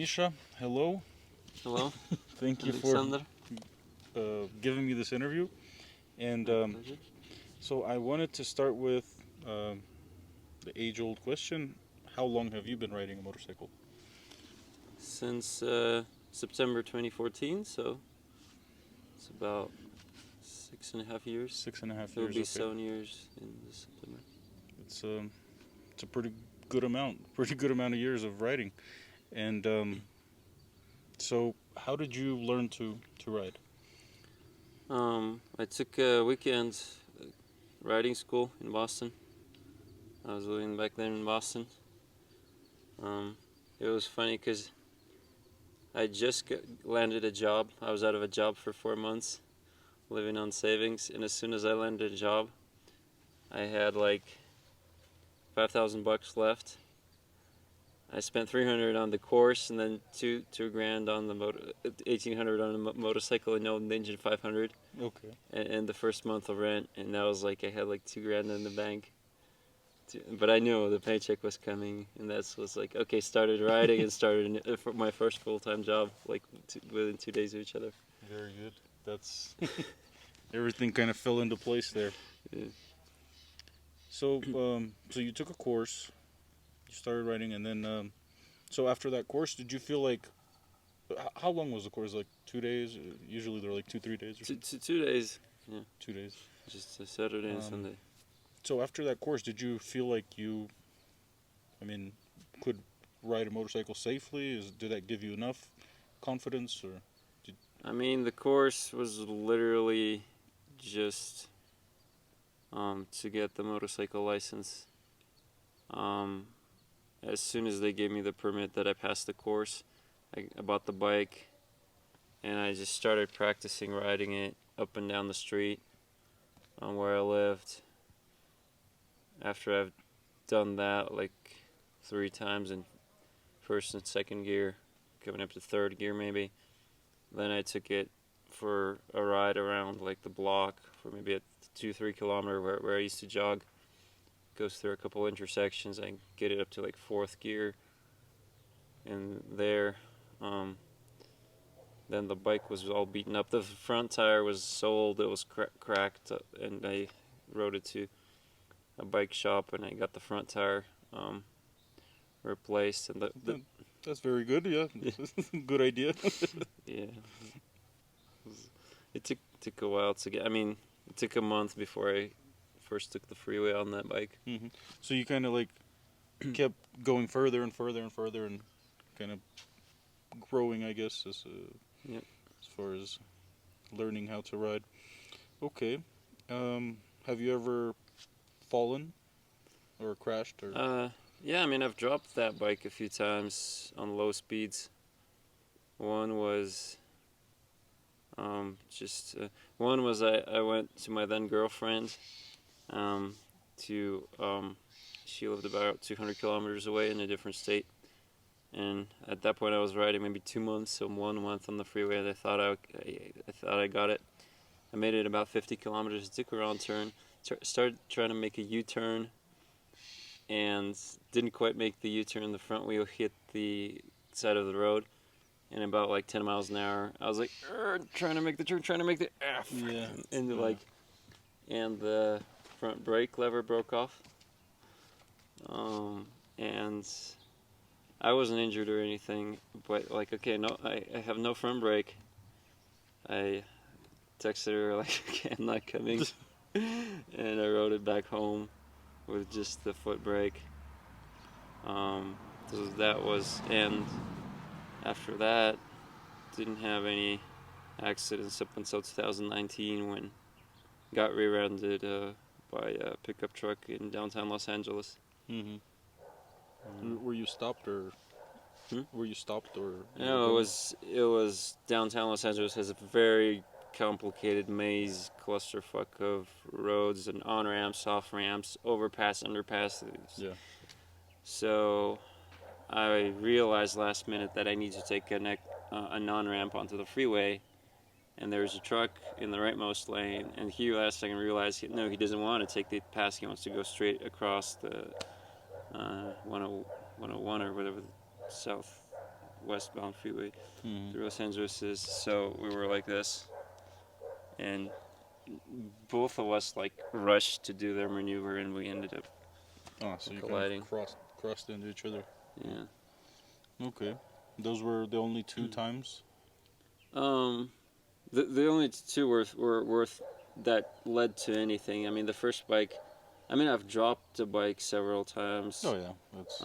Misha, hello. Hello, Thank you for Alexander. giving me this interview. And My pleasure. so I wanted to start with the age-old question: how long have you been riding a motorcycle? Since September 2014, so it's about 6.5 years. 6.5 It will years. be Okay, 7 years in this September. it's it's a pretty good amount, of years of riding. And so, how did you learn to ride? I took a weekend riding school in Boston. I was living back then in Boston. It was funny because I just landed a job. I was out of a job for 4 months, living on savings, and as soon as I landed a job, I had like $5,000 left. I spent 300 on the course, and then two grand on the 1,800 on the motorcycle, and no engine 500, Okay. and the first month of rent, and that was like I had like 2 grand in the bank. But I knew the paycheck was coming, and that was like okay. Started riding and started my first full-time job like within 2 days of each other. Very good. That's everything kind of fell into place there. Yeah. So you took a course, you started riding, and then so after that course, did you feel like how long was the course? Like 2 days? Usually they're like 2-3 days or something. 2 days. Yeah. 2 days. Just a Saturday and Um, Sunday. So after that course, did you feel like you, I mean, could ride a motorcycle safely? Did that give you enough confidence, or? I mean, the course was literally just to get the motorcycle license. As soon as they gave me the permit that I passed the course, I bought the bike, and I just started practicing riding it up and down the street where I lived. After I've done that like 3 times in first and second gear, coming up to third gear maybe, then I took it for a ride around like the block for maybe a 2-3 kilometer where I used to jog. Goes through a couple intersections. I get it up to like fourth gear, and there, then the bike was all beaten up. The front tire was so old it was cracked, and I rode it to a bike shop, and I got the front tire replaced. And That's very good. Yeah, good idea. yeah, it took a while to get. I mean, it took a month before I first took the freeway on that bike. Hmm. So you kind of like kept going further and further and further, and kind of growing, I guess, Yep. as far as learning how to ride. Okay. Have you ever fallen or crashed or? Yeah, I mean, I've dropped that bike a few times on low speeds. One was I went to my then girlfriend to she lived about 200 kilometers away in a different state, and at that point I was riding maybe 2 months, so 1 month on the freeway, and I thought I got it. I made it about 50 kilometers, took a wrong turn, started trying to make a U-turn, and didn't quite make the U-turn. The front wheel hit the side of the road, and about like 10 miles an hour, I was like, trying to make the turn, Yeah. and Yeah. like, and the front brake lever broke off, and I wasn't injured or anything, but like, okay, no, I have no front brake. I texted her like, okay, I'm not coming, and I rode it back home with just the foot brake. So that was, and after that, didn't have any accidents up until 2019 when got rear-ended by a pickup truck in downtown Los Angeles. Hmm. Were you stopped or? Were you stopped or? No, it was downtown Los Angeles has a very complicated maze clusterfuck of roads and on ramps, off ramps, overpass, underpass. Yeah. So I realized last minute that I need to take a non-ramp onto the freeway, and there was a truck in the rightmost lane, and he last second realized he doesn't want to take the pass. He wants to go straight across the 101 or whatever, south westbound freeway Mm-hmm. through Los Angeles. So we were like this, and both of us like rushed to do their maneuver, and we ended up Oh, so you colliding. kind of crossed into each other. Yeah. Okay. Those were the only two times? Um, the only two were worth that led to anything. I mean, the first bike. I mean, I've dropped a bike several times. Oh, yeah. That's.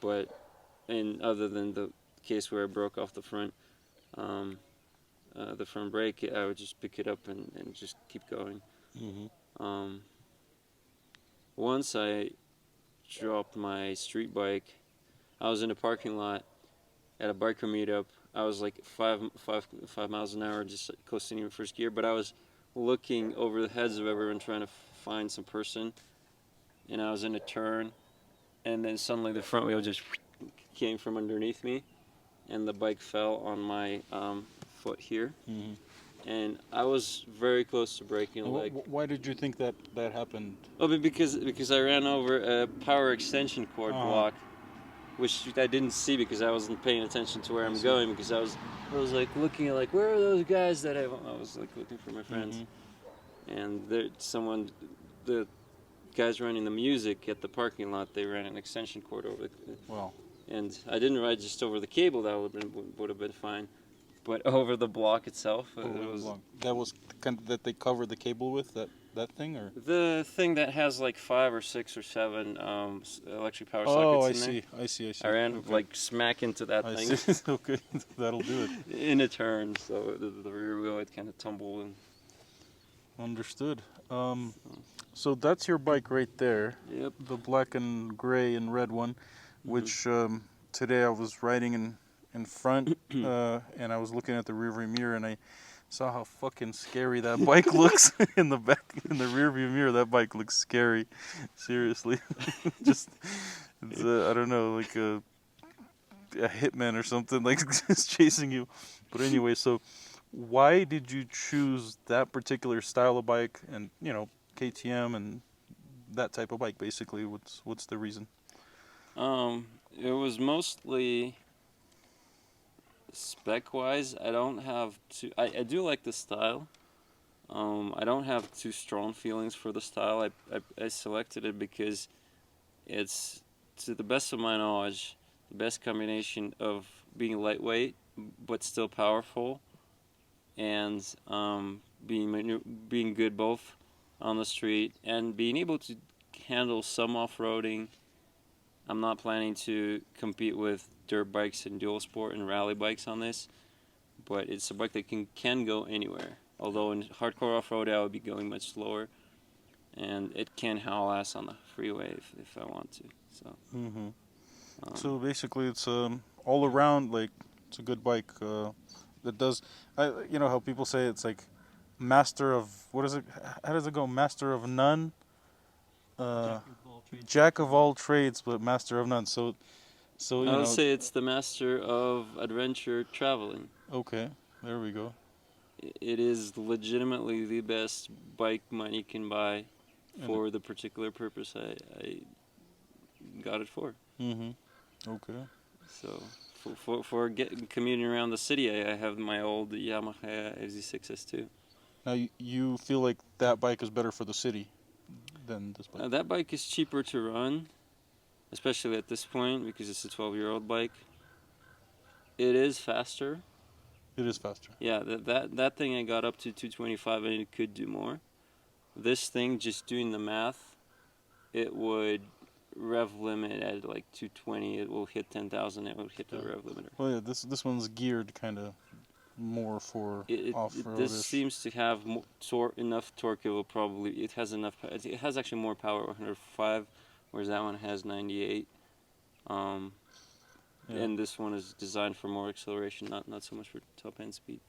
But and other than the case where I broke off um, the front brake, I would just pick it up and just keep going. Mm-hmm. Once I dropped my street bike, I was in a parking lot at a biker meetup. I was like 5 miles an hour, just coasting in first gear. But I was looking over the heads of everyone, trying to find some person, and I was in a turn, and then suddenly the front wheel just came from underneath me, and the bike fell on my foot here, Mm-hmm. and I was very close to breaking a leg. Why did you think that happened? Oh, but because I ran over a power extension cord block, which I didn't see because I wasn't paying attention to where I'm going, because I was like looking at like, where are those guys that I was like looking for my friends, and there the guys running the music at the parking lot, they ran an extension cord over the. Wow. And I didn't ride just over the cable, that would have been fine, but over the block itself, That was kind of that they covered the cable with, that thing, or? the thing that has like 5 or 6 or 7 electric power Oh, sockets in there. I see. I ran like smack into that I thing. see. Okay, that'll do it. In a turn, so the rear wheel had kind of tumbled. And Understood. So that's your bike right there. Yep. The black and gray and red one, which today I was riding in front, and I was looking at the rearview mirror, and I saw how fucking scary that bike looks in the back, in the rearview mirror. That bike looks scary, seriously. Just, it's I don't know, like a hitman or something, like just chasing you. But anyway, so why did you choose that particular style of bike, and KTM and that type of bike? Basically, what's the reason? It was mostly spec-wise. I don't have I do like the style. I don't have too strong feelings for the style. I selected it because it's, to the best of my knowledge, the best combination of being lightweight but still powerful, and being good both on the street and being able to handle some off-roading. I'm not planning to compete with dirt bikes and dual sport and rally bikes on this, but it's a bike that can go anywhere. Although in hardcore off-road I would be going much slower, and it can haul ass on the freeway if I want to. So. So basically, it's all around, like, it's a good bike that does. You know how people say it's like master of, what is it? How does it go? Master of none. Jack of all trades, but master of none. So you I would know. say it's the master of adventure traveling. Okay, there we go. It is legitimately the best bike money can buy for the particular purpose I got it for. Okay. So for commuting around the city, I have my old Yamaha FZ6S2. Now you feel like that bike is better for the city than this bike? That bike is cheaper to run, especially at this point because it's a 12-year-old bike. It is faster. It is faster. Yeah, that thing I got up to 225 and it could do more. This thing, just doing the math, it would rev limit at like 220. It will hit 10,000. It will hit the rev limiter. Well, yeah, this one's geared kind of more for off-road. This seems to have enough torque. It has enough. It has actually more power, 105, whereas that one has 98. And this one is designed for more acceleration, not so much for top end speed.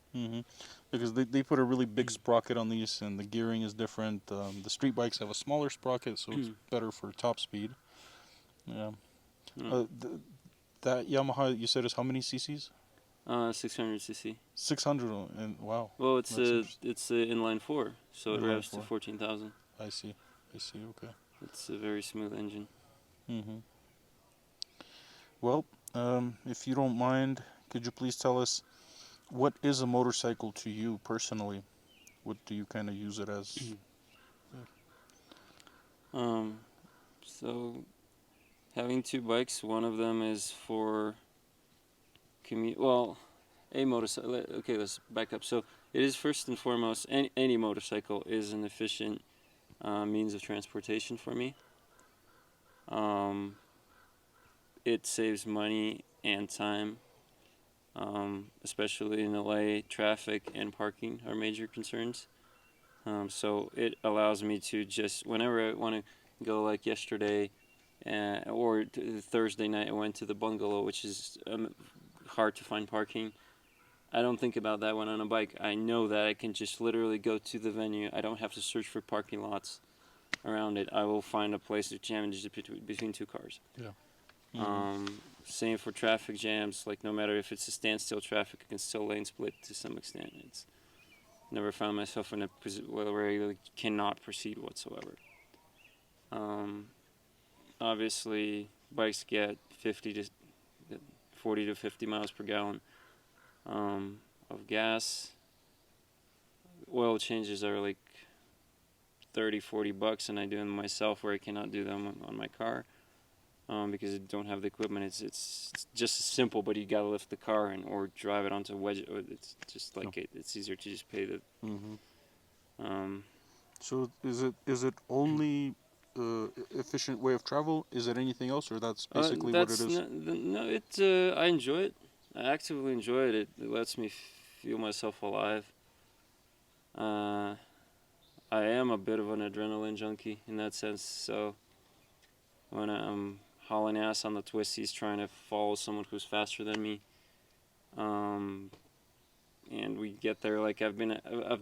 Because they put a really big sprocket on these, and the gearing is different. The street bikes have a smaller sprocket, so it's better for top speed. Yeah. That Yamaha, you said, is how many cc's? 600 cc. 600, and wow. Well, it's a inline 4, so it revs to 14,000. I see. Okay. It's a very smooth engine. Well, if you don't mind, could you please tell us what is a motorcycle to you personally? What do you kind of use it as? Um, so having two bikes, one of them is for commute. Well, a motorcycle. Okay, let's back up. So it is first and foremost, any motorcycle is an efficient means of transportation for me. It saves money and time, especially in LA. Traffic and parking are major concerns. So it allows me to just, whenever I want to go, like yesterday, or Thursday night, I went to the bungalow, which is hard to find parking. I don't think about that when on a bike. I know that I can just literally go to the venue. I don't have to search for parking lots around it. I will find a place to jam just between two cars. Yeah. Mm-hmm. Same for traffic jams. Like no matter if it's a standstill traffic, I can still lane split to some extent. It's never found myself in a where I really cannot proceed whatsoever. Obviously, bikes get 40 to 50 miles per gallon of gas. Oil changes are like 30, 40 bucks, and I do them myself where I cannot do them on my car because I don't have the equipment. It's just as simple, but you gotta lift the car and or drive it onto a wedge. It's just like it's easier to just pay the. Mm-hmm. So is it only efficient way of travel? Is it anything else, or that's basically what it is? No, I enjoy it. I actively enjoy it. It lets me feel myself alive. I am a bit of an adrenaline junkie in that sense. So when I'm hauling ass on the twisties, trying to follow someone who's faster than me, and we get there. Like I've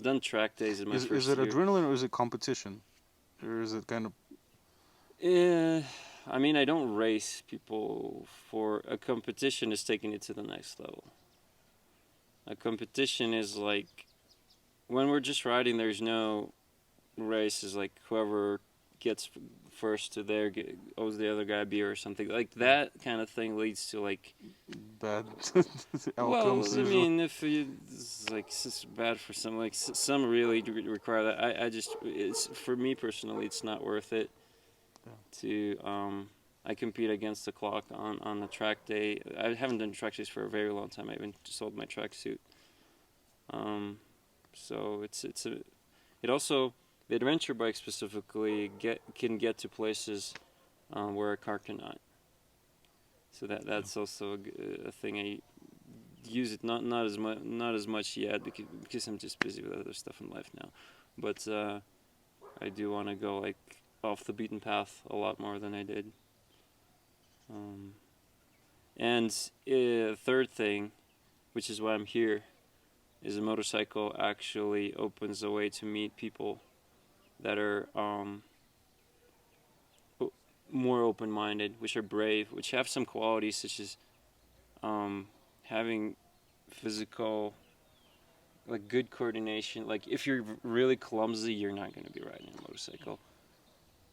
done track days in my first year. Is it adrenaline or is it competition, or is it kind of? Yeah, I mean, I don't race people for a competition. Is taking it to the next level. A competition is like when we're just riding. There's no race. Is like whoever gets first to there owes the other guy a beer or something like that. Kind of thing leads to like Bad Well, outcomes I usually. mean, if it's like it's bad for some, like some really require that. I just it's for me personally, it's not worth it. To I compete against the clock on the track day. I haven't done track days for a very long time. I even sold my track suit. So it also the adventure bike specifically can get to places where a car cannot. So that's also a thing. I use it not as much yet because I'm just busy with other stuff in life now. But I do want to go like off the beaten path a lot more than I did. And third thing, which is why I'm here, is a motorcycle actually opens a way to meet people that are more open-minded, which are brave, which have some qualities such as having physical, like good coordination. Like if you're really clumsy, you're not going to be riding a motorcycle.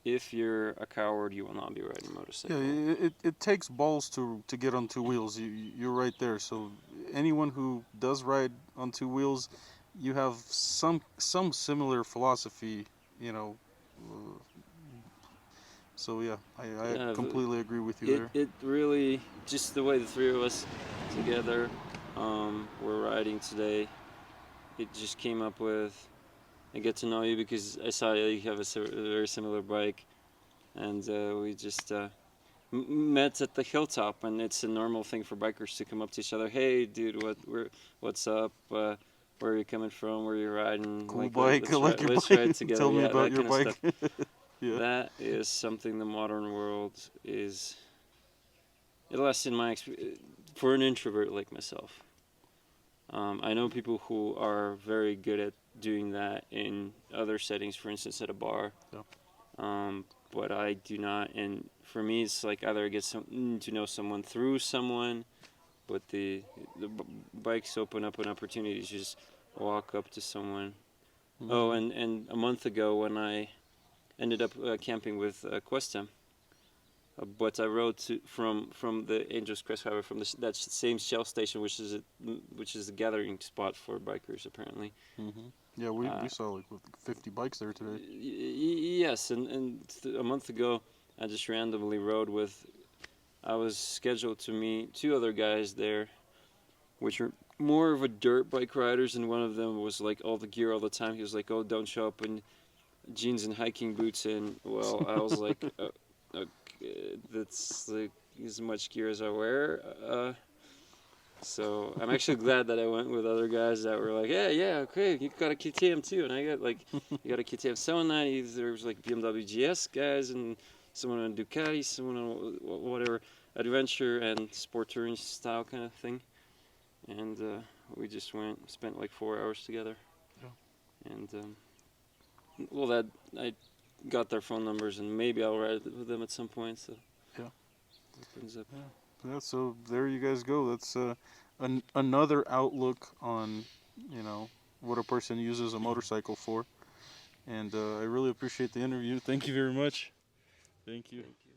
If you're a coward, you will not be riding a motorcycle. Yeah, it takes balls to get on two wheels. You're right there. So anyone who does ride on two wheels, you have some similar philosophy. So yeah, I completely agree with you there. It really, just the way the three of us together were riding today, it just came up with, I get to know you because I saw you have a very similar bike, and we just met at the hilltop, and it's a normal thing for bikers to come up to each other. Hey, dude, what's up? Where are you coming from? Where are you riding? Cool bike, let's your ride bike. together. Tell me Yeah, about that your kind of bike. stuff. Yeah. That is something the modern world is, at least in my experience, for an introvert like myself. I know people who are very good at doing that in other settings, for instance, at a bar. Yeah. But I do not, and for me, it's like either I get to know someone through someone, but the bikes open up an opportunity to just walk up to someone. Mm-hmm. Oh, and a month ago when I ended up camping with Cuesta, But I rode from the Angels Crest Highway from that same Shell station, which is the gathering spot for bikers apparently. Yeah, we saw like 50 bikes there today. Yes, and a month ago, I just randomly rode with. I was scheduled to meet 2 other guys there, which are more of a dirt bike riders, and one of them was like all the gear all the time. He was like, "Oh, don't show up in jeans and hiking boots." And well, I was like, okay, "That's like as much gear as I wear." So I'm actually glad that I went with other guys that were like, yeah, okay, you got a KTM too, and I got like, you got a KTM 790. There was like BMW GS guys, and someone on Ducati, someone on whatever adventure and sport touring style kind of thing, and we just spent like 4 hours together, and well, that I got their phone numbers, and maybe I'll ride with them at some point. So Yeah. opens up. Yeah, so there you guys go. That's another outlook on, what a person uses a motorcycle for. And I really appreciate the interview. Thank you very much. Thank you. Thank you.